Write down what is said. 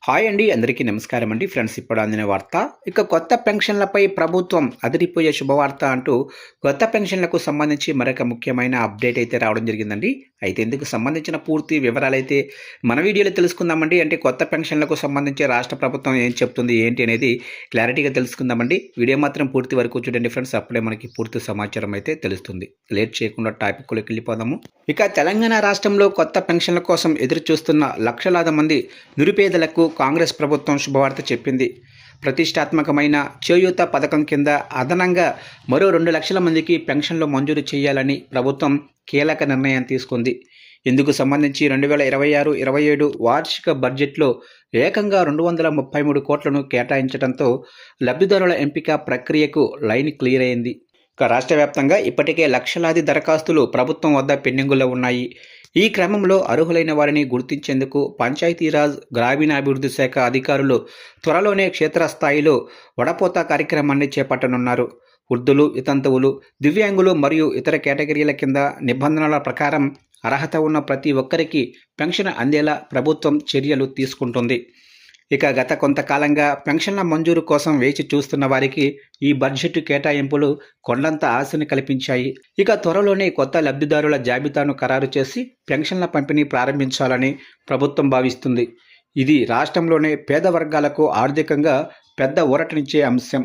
Hi అండి, అందరికీ నమస్కారం అండి. ఫ్రెండ్స్, ఇప్పుడు అందిన వార్త. ఇక కొత్త పెన్షన్లపై ప్రభుత్వం అదిరిపోయే శుభవార్త అంటూ కొత్త పెన్షన్లకు సంబంధించి మరొక ముఖ్యమైన అప్డేట్ అయితే రావడం జరిగిందండి. అయితే ఇందుకు సంబంధించిన పూర్తి వివరాలైతే మన వీడియోలో తెలుసుకుందామండి. అంటే కొత్త పెన్షన్లకు సంబంధించి రాష్ట్ర ప్రభుత్వం ఏం చెప్తుంది ఏంటి అనేది క్లారిటీగా తెలుసుకుందామండి. వీడియో మాత్రం పూర్తి వరకు చూడండి ఫ్రెండ్స్, అప్పుడే మనకి పూర్తి సమాచారం అయితే తెలుస్తుంది. లేట్ చేయకుండా టాపిక్లోకి వెళ్ళిపోదాము. ఇక తెలంగాణ రాష్ట్రంలో కొత్త పెన్షన్ల కోసం ఎదురు చూస్తున్న లక్షలాది మంది నిరుపేదలకు కాంగ్రెస్ ప్రభుత్వం శుభవార్త చెప్పింది. ప్రతిష్టాత్మకమైన చేయూత పథకం కింద అదనంగా మరో 2 లక్షల మందికి పెన్షన్లు మంజూరు చేయాలని ప్రభుత్వం కీలక నిర్ణయం తీసుకుంది. ఇందుకు సంబంధించి 2026-27 వార్షిక బడ్జెట్లో ఏకంగా 233 కోట్లను కేటాయించడంతో లబ్ధిదారుల ఎంపిక ప్రక్రియకు లైన్ క్లియర్ అయింది. ఇక రాష్ట్ర వ్యాప్తంగా ఇప్పటికే లక్షలాది దరఖాస్తులు ప్రభుత్వం వద్ద పెండింగులో ఉన్నాయి. ఈ క్రమంలో అర్హులైన వారిని గుర్తించేందుకు పంచాయతీరాజ్ గ్రామీణాభివృద్ధి శాఖ అధికారులు త్వరలోనే క్షేత్రస్థాయిలో వడపోత కార్యక్రమాన్ని చేపట్టనున్నారు. వృద్ధులు, వితంతువులు, దివ్యాంగులు మరియు ఇతర కేటగిరీల కింద నిబంధనల ప్రకారం అర్హత ఉన్న ప్రతి ఒక్కరికి పెన్షన్ అందేలా ప్రభుత్వం చర్యలు తీసుకుంటుంది. ఇక గత కొంతకాలంగా పెన్షన్ల మంజూరు కోసం వేచి చూస్తున్న వారికి ఈ బడ్జెట్ కేటాయింపులు కొండంత ఆశను కల్పించాయి. ఇక త్వరలోనే కొత్త లబ్ధిదారుల జాబితాను ఖరారు చేసి పెన్షన్ల పంపిణీ ప్రారంభించాలని ప్రభుత్వం భావిస్తుంది. ఇది రాష్ట్రంలోనే పేద వర్గాలకు ఆర్థికంగా పెద్ద ఊరటనిచ్చే అంశం.